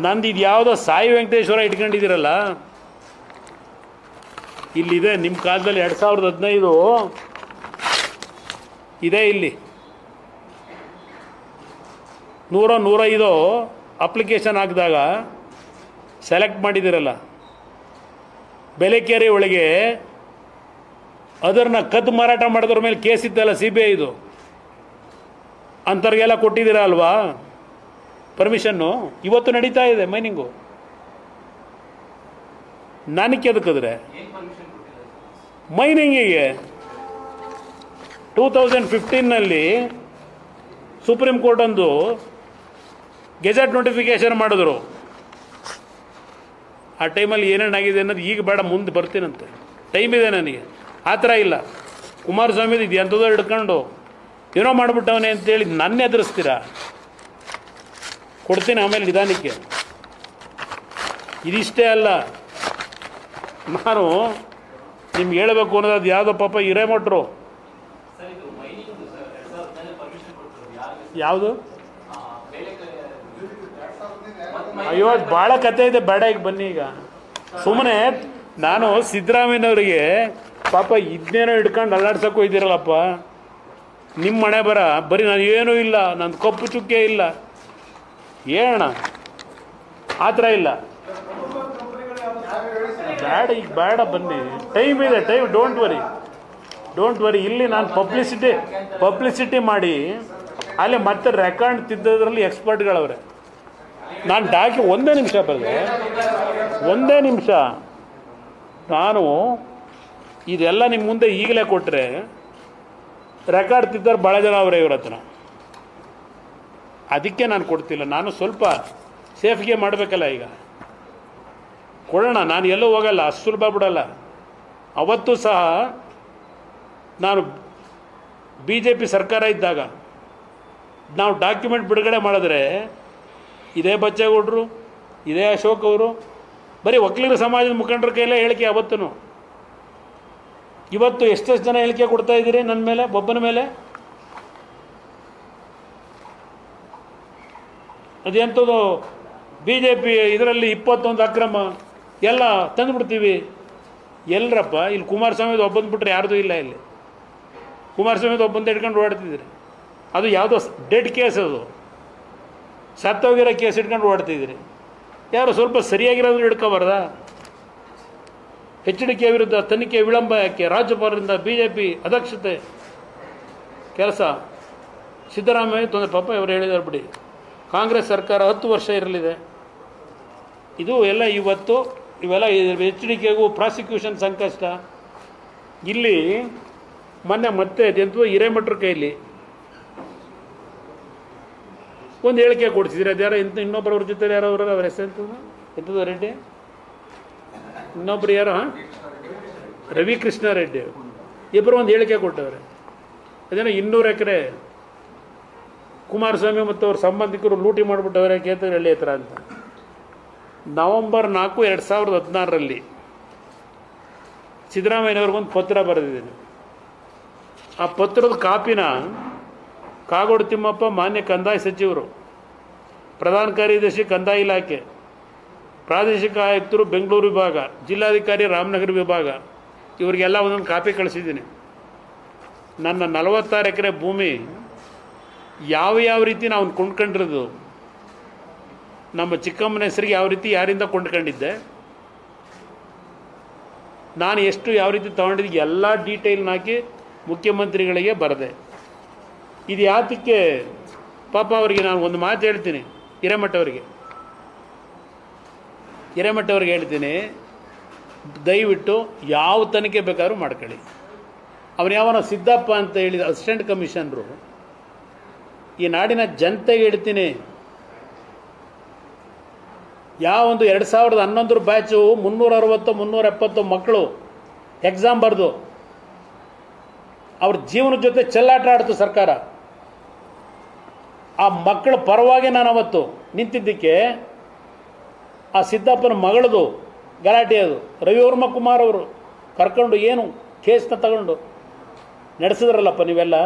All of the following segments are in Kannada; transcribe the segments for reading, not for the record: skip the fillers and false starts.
ನಂದು ಇದು ಯಾವುದೋ ಸಾಯಿ ವೆಂಕಟೇಶ್ವರ ಇಟ್ಕೊಂಡಿದ್ದೀರಲ್ಲ, ಇಲ್ಲಿದೆ ನಿಮ್ಮ ಕಾಲದಲ್ಲಿ 2015 ಇದೆ. ಇಲ್ಲಿ 105 ಅಪ್ಲಿಕೇಶನ್ ಹಾಕಿದಾಗ ಸೆಲೆಕ್ಟ್ ಮಾಡಿದ್ದೀರಲ್ಲ, ಬೆಲೆಕೆರೆ ಒಳಗೆ ಅದನ್ನು ಕದ್ದು ಮಾರಾಟ ಮಾಡಿದ್ರ ಮೇಲೆ ಕೇಸ್ ಇತ್ತಲ್ಲ CBI ಇದು, ಅಂಥವ್ರಿಗೆಲ್ಲ ಕೊಟ್ಟಿದ್ದೀರಾ ಅಲ್ವಾ ಪರ್ಮಿಷನ್ನು? ಇವತ್ತು ನಡೀತಾ ಇದೆ ಮೈನಿಂಗು. ನನಗೆ ಎದಕ್ಕಿದ್ರೆ ಮೈನಿಂಗಿಗೆ 2015 ಸುಪ್ರೀಂ ಕೋರ್ಟ್ ಒಂದು ಗೆಜೆಟ್ ನೋಟಿಫಿಕೇಶನ್ ಮಾಡಿದ್ರು. ಆ ಟೈಮಲ್ಲಿ ಏನೇನಾಗಿದೆ ಅನ್ನೋದು ಈಗ ಬೇಡ, ಮುಂದೆ ಬರ್ತೀನಂತೆ, ಟೈಮ್ ಇದೆ ನನಗೆ. ಆ ಥರ ಇಲ್ಲ. ಕುಮಾರಸ್ವಾಮಿದು ಇದು ಎಂಥದೋ ಹಿಡ್ಕೊಂಡು ಏನೋ ಮಾಡಿಬಿಟ್ಟವನೇ ಅಂತೇಳಿ ನನ್ನ ಎದುರಿಸ್ತೀರಾ? ಕೊಡ್ತೀನಿ ಆಮೇಲೆ ನಿಧಾನಕ್ಕೆ. ಇದಿಷ್ಟೇ ಅಲ್ಲ, ನಾನು ನಿಮ್ಗೆ ಹೇಳಬೇಕು ಅನ್ನೋದು ಅದು ಯಾವುದೋ ಪಾಪ ಹಿರೇಮಠರು, ಯಾವುದು ಅಯ್ಯೋ ಭಾಳ ಕತೆ ಇದೆ, ಬೇಡ ಈಗ ಬನ್ನಿ. ಈಗ ಸುಮ್ಮನೆ ನಾನು ಸಿದ್ದರಾಮಯ್ಯನವರಿಗೆ ಪಾಪ ಇದನ್ನೇನೋ ಹಿಡ್ಕೊಂಡು ಅಲ್ಲಾಡ್ಸೋಕ್ಕೂ ಇದ್ದೀರಲ್ಲಪ್ಪ, ನಿಮ್ಮ ಮನೆ ಬರ ಬರೀ ನಾನು ಏನೂ ಇಲ್ಲ, ನಂದು ಕಪ್ಪು ಚುಕ್ಕೆ ಇಲ್ಲ, ಹೇಳೋಣ ಆ ಥರ ಇಲ್ಲ. ಬೇಡ ಈಗ ಬೇಡ ಬನ್ನಿ, ಟೈಮ್ ಇದೆ, ಟೈಮ್. Don't worry. ಇಲ್ಲಿ ನಾನು ಪಬ್ಲಿಸಿಟಿ ಮಾಡಿ ಅಲ್ಲಿ ಮತ್ತೆ ರೆಕಾರ್ಡ್ ತಿದ್ದೋದ್ರಲ್ಲಿ ಎಕ್ಸ್ಪರ್ಟ್ಗಳವ್ರೆ. ನಾನು ಒಂದೇ ನಿಮಿಷ ಬರದೆ, ಒಂದೇ ನಿಮಿಷ. ನಾನು ಇದೆಲ್ಲ ನಿಮ್ಮ ಮುಂದೆ ಈಗಲೇ ಕೊಟ್ಟರೆ ರೆಕಾರ್ಡ್ ತಿದ್ದೋರು ಭಾಳ ಜನ ಅವರೇ ಇವ್ರ ಹತ್ರ. ಅದಕ್ಕೆ ನಾನು ಕೊಡ್ತಿಲ್ಲ. ನಾನು ಸ್ವಲ್ಪ ಸೇಫ್ಗೆ ಮಾಡಬೇಕಲ್ಲ. ಈಗ ಕೊಡೋಣ, ನಾನು ಎಲ್ಲೂ ಹೋಗಲ್ಲ, ಅಷ್ಟು ಸುಲಭ ಬಿಡಲ್ಲ. ಅವತ್ತು ಸಹ ನಾನು BJP ಸರ್ಕಾರ ಇದ್ದಾಗ ನಾವು ಡಾಕ್ಯುಮೆಂಟ್ ಬಿಡುಗಡೆ ಮಾಡಿದ್ರೆ ಇದೇ ಬಚ್ಚೇಗೌಡರು, ಇದೇ ಅಶೋಕ್ ಅವರು, ಬರೀ ವಕೀಲರ ಸಮಾಜದ ಮುಖಂಡರ ಕೈಲೇ ಹೇಳಿಕೆ. ಅವತ್ತೂ ಇವತ್ತು ಎಷ್ಟೆಷ್ಟು ಜನ ಹೇಳಿಕೆ ಕೊಡ್ತಾ ಇದ್ದೀರಿ ನನ್ನ ಮೇಲೆ, ಒಬ್ಬನ ಮೇಲೆ. ಅದೆಂಥದ್ದು BJP ಇದರಲ್ಲಿ 21 ಅಕ್ರಮ ಎಲ್ಲ ತಂದುಬಿಡ್ತೀವಿ. ಎಲ್ಲರಪ್ಪ ಇಲ್ಲಿ ಕುಮಾರಸ್ವಾಮಿದು ಒಬ್ಬಂದು ಬಿಟ್ಟರೆ ಯಾರ್ದು ಇಲ್ಲ. ಇಲ್ಲಿ ಕುಮಾರಸ್ವಾಮಿದು ಒಬ್ಬಂದು ಇಟ್ಕೊಂಡು ಓಡ್ತಿದ್ದೀರಿ. ಅದು ಯಾವುದೋ ಡೆಡ್ ಕೇಸ್, ಅದು ಸತ್ತೋಗಿರೋ ಕೇಸ್ ಇಟ್ಕೊಂಡು ಓಡ್ತಿದ್ದೀರಿ. ಯಾರು ಸ್ವಲ್ಪ ಸರಿಯಾಗಿರೋದು ಹಿಡ್ಕೊಬಾರ್ದ? HDK ವಿರುದ್ಧ ತನಿಖೆ ವಿಳಂಬ ಯಾಕೆ? ರಾಜ್ಯಪಾಲರಿಂದ BJP ಅದಕ್ಷತೆ ಕೆಲಸ. ಸಿದ್ದರಾಮಯ್ಯ ತೊಂದರೆ, ಪಾಪ ಇವರು ಹೇಳಿದ್ದಾರೆ ಬಿಡಿ. ಕಾಂಗ್ರೆಸ್ ಸರ್ಕಾರ 10 ವರ್ಷ ಇರಲಿದೆ. ಇದು ಎಲ್ಲ ಇವತ್ತು ಇವೆಲ್ಲ HDKಗೂ ಪ್ರಾಸಿಕ್ಯೂಷನ್ ಸಂಕಷ್ಟ. ಇಲ್ಲಿ ಮೊನ್ನೆ ಮತ್ತೆ ಅದೆಂತೂ ಹಿರೇಮಠರ ಕೈಲಿ ಒಂದು ಹೇಳಿಕೆ ಕೊಡ್ತಿದ್ರೆ, ಅದ್ಯಾರೋ ಇನ್ನೊಬ್ಬರವ್ರ ಜೊತೆ ಯಾರೋ ಅವ್ರ ಹೆಸರು ಎಂಥದ್ದು ರೆಡ್ಡಿ, ಇನ್ನೊಬ್ರು ಯಾರೋ ರವಿಕೃಷ್ಣ ರೆಡ್ಡಿ, ಇಬ್ಬರು ಒಂದು ಹೇಳಿಕೆ ಕೊಟ್ಟವ್ರೆ. ಅದೇನೋ 200 ಎಕರೆ ಕುಮಾರಸ್ವಾಮಿ ಮತ್ತು ಅವ್ರ ಸಂಬಂಧಿಕರು ಲೂಟಿ ಮಾಡಿಬಿಟ್ಟವ್ರೆ ಕೇತನಹಳ್ಳಿ ಹತ್ರ ಅಂತ. ನವೆಂಬರ್ 4, 2016 ಸಿದ್ದರಾಮಯ್ಯನವ್ರಿಗೊಂದು ಪತ್ರ ಬರೆದಿದ್ದೀನಿ. ಆ ಪತ್ರದ ಕಾಪಿನ ಕಾಗೋಡು ತಿಮ್ಮಪ್ಪ, ಮಾನ್ಯ ಕಂದಾಯ ಸಚಿವರು, ಪ್ರಧಾನ ಕಾರ್ಯದರ್ಶಿ ಕಂದಾಯ ಇಲಾಖೆ, ಪ್ರಾದೇಶಿಕ ಆಯುಕ್ತರು ಬೆಂಗಳೂರು ವಿಭಾಗ, ಜಿಲ್ಲಾಧಿಕಾರಿ ರಾಮನಗರ ವಿಭಾಗ, ಇವರಿಗೆಲ್ಲ ಒಂದೊಂದು ಕಾಪಿ ಕಳಿಸಿದ್ದೀನಿ. ನನ್ನ 46 ಎಕರೆ ಭೂಮಿ ಯಾವ ರೀತಿ ನಾವು ಕೊಂಡ್ಕೊಂಡಿರೋದು, ನಮ್ಮ ಚಿಕ್ಕಮ್ಮನ ಹೆಸರಿಗೆ ಯಾವ ರೀತಿ ಯಾರಿಂದ ಕೊಂಡ್ಕೊಂಡಿದ್ದೆ, ನಾನು ಎಷ್ಟು ಯಾವ ರೀತಿ ತೊಗೊಂಡಿದ್ದೆ, ಎಲ್ಲ ಡೀಟೇಲ್ನ ಹಾಕಿ ಮುಖ್ಯಮಂತ್ರಿಗಳಿಗೆ ಬರೆದೆ. ಇದು ಯಾತಕ್ಕೆ ಪಾಪ ಅವರಿಗೆ ನಾನು ಒಂದು ಮಾತು ಹೇಳ್ತೀನಿ, ಹಿರೇಮಠವ್ರಿಗೆ ಹೇಳ್ತೀನಿ, ದಯವಿಟ್ಟು ಯಾವ ತನಿಖೆ ಬೇಕಾದ್ರೂ ಮಾಡ್ಕೊಳ್ಳಿ. ಅವನು ಯಾವನೋ ಸಿದ್ದಪ್ಪ ಅಂತ ಹೇಳಿದ ಅಸಿಸ್ಟೆಂಟ್ ಕಮಿಷನರು, ಈ ನಾಡಿನ ಜನತೆಗೆ ಹೇಳ್ತೀನಿ, ಯಾವೊಂದು 2011 ಬ್ಯಾಚು 360 370 ಮಕ್ಕಳು ಎಕ್ಸಾಮ್ ಬರೆದು ಅವ್ರ ಜೀವನದ ಜೊತೆ ಚೆಲ್ಲಾಟ ಆಡ್ತು ಸರ್ಕಾರ. ಆ ಮಕ್ಕಳ ಪರವಾಗಿ ನಾನು ಅವತ್ತು ನಿಂತಿದ್ದಕ್ಕೆ ಆ ಸಿದ್ದಪ್ಪನ ಮಗಳದು ಗಲಾಟೆ, ಅದು ರವಿವರ್ಮ ಕುಮಾರ್ ಅವರು ಕರ್ಕೊಂಡು ಏನು ಕೇಸ್ನ ತಗೊಂಡು ನಡೆಸಿದ್ರಲ್ಲಪ್ಪ ನೀವೆಲ್ಲ.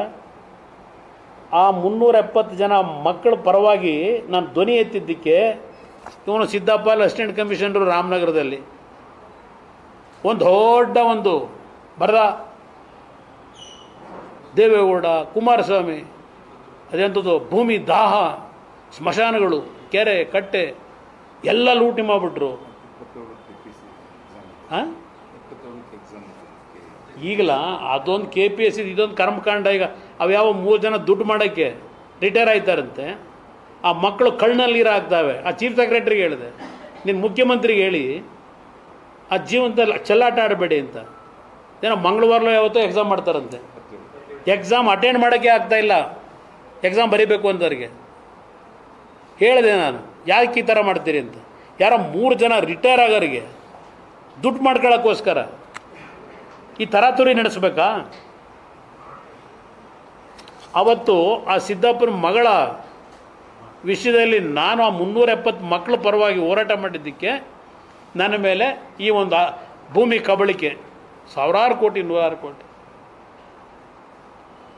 ಆ 370 ಜನ ಮಕ್ಕಳ ಪರವಾಗಿ ನಾನು ಧ್ವನಿ ಎತ್ತಿದ್ದಕ್ಕೆ ಇವನು ಸಿದ್ದಪ್ಪ ಅಸಿಸ್ಟೆಂಟ್ ಕಮಿಷನರು ರಾಮನಗರದಲ್ಲಿ ಒಂದು ದೊಡ್ಡ ಒಂದು ಬರದ ದೇವೇಗೌಡ ಕುಮಾರಸ್ವಾಮಿ ಅದೆಂಥದ್ದು ಭೂಮಿ ದಾಹ ಸ್ಮಶಾನಗಳು ಕೆರೆ ಕಟ್ಟೆ ಎಲ್ಲ ಲೂಟಿ ಮಾಡಿಬಿಟ್ರು. ಹಾಂ ಈಗಲ ಅದೊಂದು KPSC ಇದೊಂದು ಕರ್ಮಕಾಂಡ. ಈಗ ಅವ್ಯಾವ 3 ಜನ ದುಡ್ಡು ಮಾಡೋಕ್ಕೆ ರಿಟೈರ್ ಆಯ್ತಾರಂತೆ. ಆ ಮಕ್ಕಳು ಕಣ್ಣಲ್ಲಿ ನೀರು ಹಾಕ್ತಾವೆ. ಆ ಚೀಫ್ ಸೆಕ್ರೆಟರಿಗೆ ಹೇಳಿದೆ, ನೀನು ಮುಖ್ಯಮಂತ್ರಿಗೆ ಹೇಳಿ ಆ ಜೀವನದಲ್ಲಿ ಚೆಲ್ಲಾಟ ಆಡಬೇಡಿ ಅಂತ. ಏನೋ ಮಂಗಳವಾರಲೋ ಯಾವತ್ತೋ ಎಕ್ಸಾಮ್ ಮಾಡ್ತಾರಂತೆ. ಎಕ್ಸಾಮ್ ಅಟೆಂಡ್ ಮಾಡೋಕ್ಕೆ ಆಗ್ತಾಯಿಲ್ಲ, ಎಕ್ಸಾಮ್ ಬರೀಬೇಕು ಅಂತವ್ರಿಗೆ ಹೇಳಿದೆ ನಾನು, ಯಾಕೆ ಈ ಥರ ಮಾಡ್ತೀರಿ ಅಂತ. ಯಾರೋ 3 ಜನ ರಿಟೈರ್ ಆಗೋರಿಗೆ ದುಡ್ಡು ಮಾಡ್ಕೊಳ್ಳೋಕ್ಕೋಸ್ಕರ ಈ ತರಾತುರಿ ನಡೆಸಬೇಕಾ? ಅವತ್ತು ಆ ಸಿದ್ದಪ್ಪನ ಮಗಳ ವಿಷಯದಲ್ಲಿ ನಾನು ಆ 370 ಮಕ್ಕಳ ಪರವಾಗಿ ಹೋರಾಟ ಮಾಡಿದ್ದಕ್ಕೆ ನನ್ನ ಮೇಲೆ ಈ ಒಂದು ಭೂಮಿ ಕಬಳಿಕೆ ಸಾವಿರಾರು ಕೋಟಿ 100 ಕೋಟಿ.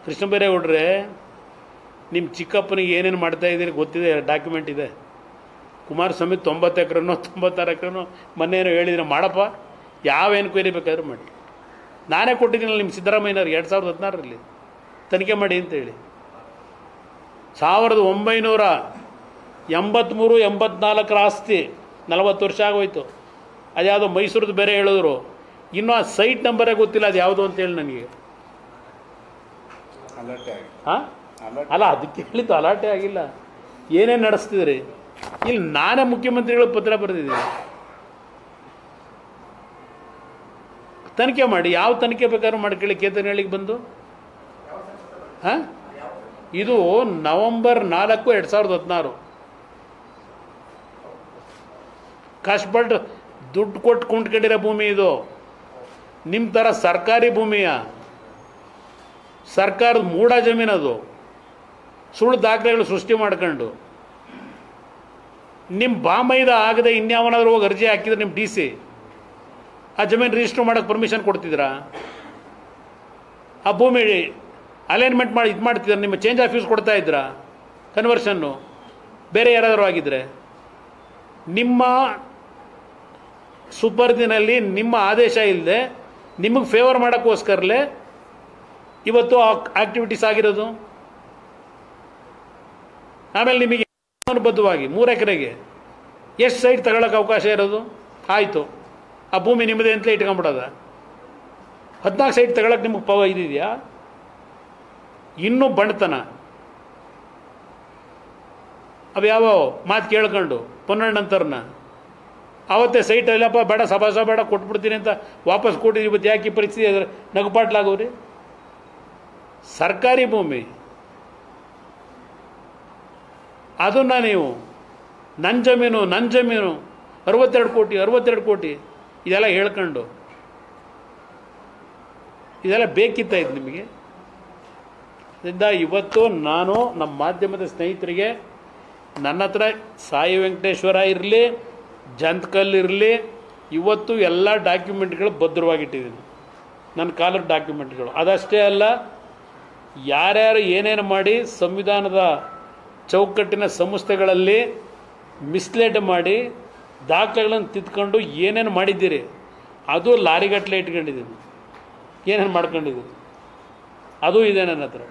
ಕೃಷ್ಣ ಬೈರೇಗೌಡ್ರೆ, ನಿಮ್ಮ ಚಿಕ್ಕಪ್ಪನಿಗೆ ಏನೇನು ಮಾಡ್ತಾಯಿದ್ದೀರಿ ಗೊತ್ತಿದೆ, ಡಾಕ್ಯುಮೆಂಟ್ ಇದೆ. ಕುಮಾರಸ್ವಾಮಿ 90 ಎಕರೆನೋ 96 ಎಕರೆನೋ ಮೊನ್ನೇನೋ ಹೇಳಿದ್ರೆ ಮಾಡಪ್ಪ, ಯಾವ ಎನ್ಕ್ವೈರಿ ಬೇಕಾದ್ರೂ ಮಾಡಿ. ನಾನೇ ಕೊಟ್ಟಿದ್ದೀನಲ್ಲ ನಿಮ್ಮ ಸಿದ್ದರಾಮಯ್ಯನವ್ರಿಗೆ 2016ರಲ್ಲಿ ತನಿಖೆ ಮಾಡಿ ಅಂತೇಳಿ. 1983-84 ಆಸ್ತಿ 40 ವರ್ಷ ಆಗೋಯ್ತು. ಅದ್ಯಾವುದೋ ಮೈಸೂರದ್ದು ಬೇರೆ ಹೇಳಿದ್ರು, ಇನ್ನೂ ಆ ಸೈಟ್ ನಂಬರೇ ಗೊತ್ತಿಲ್ಲ ಅದು ಯಾವುದು ಅಂತೇಳಿ ನನಗೆ. ಹಾಂ ಅಲ್ಲ, ಅದಕ್ಕೆ ಹೇಳಿದ್ದು ಅಲಾಟೆ ಆಗಿಲ್ಲ. ಏನೇನು ನಡೆಸ್ತಿದ್ರಿ ಇಲ್ಲಿ? ನಾನೇ ಮುಖ್ಯಮಂತ್ರಿಗಳು ಪತ್ರ ಬರೆದಿದ್ದೀನಿ, ತನಿಖೆ ಮಾಡಿ. ಯಾವ ತನಿಖೆ ಬೇಕಾದ್ರೂ ಮಾಡ್ಕೊಳ್ಳಿ ಕೇತನಹಳ್ಳಿಗೆ ಬಂದು. ಹಾಂ ಇದು ನವೆಂಬರ್ 4, 2016 ಕಷ್ಟಪಟ್ಟು ದುಡ್ಡು ಕೊಟ್ಟು ಕೊಂಡ್ಕೊಂಡಿರೋ ಭೂಮಿ ಇದು. ನಿಮ್ಮ ಥರ ಸರ್ಕಾರಿ ಭೂಮಿಯ ಸರ್ಕಾರದ ಮೂಢ ಜಮೀನದು. ಸುಳ್ಳು ದಾಖಲೆಗಳು ಸೃಷ್ಟಿ ಮಾಡ್ಕೊಂಡು ನಿಮ್ಮ ಬಾಮೈದ ಆಗದೆ ಇನ್ಯಾವನಾದ್ರೂ ಹೋಗಿ ಅರ್ಜಿ ಹಾಕಿದ್ರೆ ನಿಮ್ಮ DC ಆ ಜಮೀನು ರಿಜಿಸ್ಟರ್ ಮಾಡೋಕ್ಕೆ ಪರ್ಮಿಷನ್ ಕೊಡ್ತಿದ್ದೀರಾ? ಆ ಭೂಮಿ ಅಲೈನ್ಮೆಂಟ್ ಮಾಡಿ ಇದು ಮಾಡ್ತಿದ್ದಾರೆ, ನಿಮ್ಮ ಚೇಂಜ್ ಆಫ್ ಯೂಸ್ ಕೊಡ್ತಾ ಇದ್ದೀರಾ? ಕನ್ವರ್ಷನ್ನು ಬೇರೆ ಯಾರಾದರೂ ಆಗಿದ್ದರೆ ನಿಮ್ಮ ಸುಪರ್ದಿನಲ್ಲಿ ನಿಮ್ಮ ಆದೇಶ ಇಲ್ಲದೆ ನಿಮಗೆ ಫೇವರ್ ಮಾಡೋಕ್ಕೋಸ್ಕರಲೇ ಇವತ್ತು ಆಕ್ಟಿವಿಟೀಸ್ ಆಗಿರೋದು. ಆಮೇಲೆ ನಿಮಗೆ ಅನುಬದ್ಧವಾಗಿ 3 ಎಕರೆಗೆ ಎಷ್ಟು ಸೈಟ್ ತಗೊಳ್ಳೋಕೆ ಅವಕಾಶ ಇರೋದು? ಆಯಿತು, ಆ ಭೂಮಿ ನಿಮ್ಮದೇ ಅಂತಲೇ ಇಟ್ಕೊಂಬಿಡೋದ? 14 ಸೈಟ್ ತಗೊಳ್ಳೋಕೆ ನಿಮಗೆ ಇದೆಯಾ? ಇನ್ನೂ ಬಂಡತನ. ಅವು ಯಾವ ಮಾತು ಕೇಳ್ಕೊಂಡು ಪೊನ್ನಣ್ಣಂತರನ್ನ ಅವತ್ತೇ ಸೈಟ್ ಇಲ್ಲಪ್ಪ ಬೇಡ ಸಭಾಸ ಬೇಡ ಕೊಟ್ಬಿಡ್ತೀನಿ ಅಂತ ವಾಪಸ್ ಕೊಟ್ಟಿದ್ದೀವಿ. ಇವತ್ತು ಯಾಕೆ ಈ ಪರಿಸ್ಥಿತಿ ನಗುಪಾಟ್ಲಾಗೋರಿ? ಸರ್ಕಾರಿ ಭೂಮಿ ಅದನ್ನು ನೀವು ನನ್ನ ಜಮೀನು 62 ಕೋಟಿ ಇದೆಲ್ಲ ಹೇಳ್ಕೊಂಡು ಇದೆಲ್ಲ ಬೇಕಿತ್ತ ಇದು ನಿಮಗೆ? ಇದರಿಂದ ಇವತ್ತು ನಾನು ನಮ್ಮ ಮಾಧ್ಯಮದ ಸ್ನೇಹಿತರಿಗೆ, ನನ್ನ ಹತ್ರ ಸಾಯಿ ವೆಂಕಟೇಶ್ವರ ಇರಲಿ, ಜಂತಕಲ್ ಇರಲಿ, ಇವತ್ತು ಎಲ್ಲ ಡಾಕ್ಯುಮೆಂಟ್ಗಳು ಭದ್ರವಾಗಿಟ್ಟಿದ್ದೀನಿ, ನನ್ನ ಕಾಲದ ಡಾಕ್ಯುಮೆಂಟ್ಗಳು. ಅದಷ್ಟೇ ಅಲ್ಲ, ಯಾರ್ಯಾರು ಏನೇನು ಮಾಡಿ ಸಂವಿಧಾನದ ಚೌಕಟ್ಟಿನ ಸಂಸ್ಥೆಗಳಲ್ಲಿ ಮಿಸ್ಲೇಡ್ ಮಾಡಿ ದಾಖಲೆಗಳನ್ನು ತಿದ್ಕೊಂಡು ಏನೇನು ಮಾಡಿದ್ದೀರಿ ಅದು ಲಾರಿಗಟ್ಟಲೆ ಇಟ್ಕೊಂಡಿದ್ದೀನಿ, ಏನೇನು ಮಾಡ್ಕೊಂಡಿದ್ದೀನಿ ಅದು ಇದೆ ನನ್ನ ಹತ್ರ.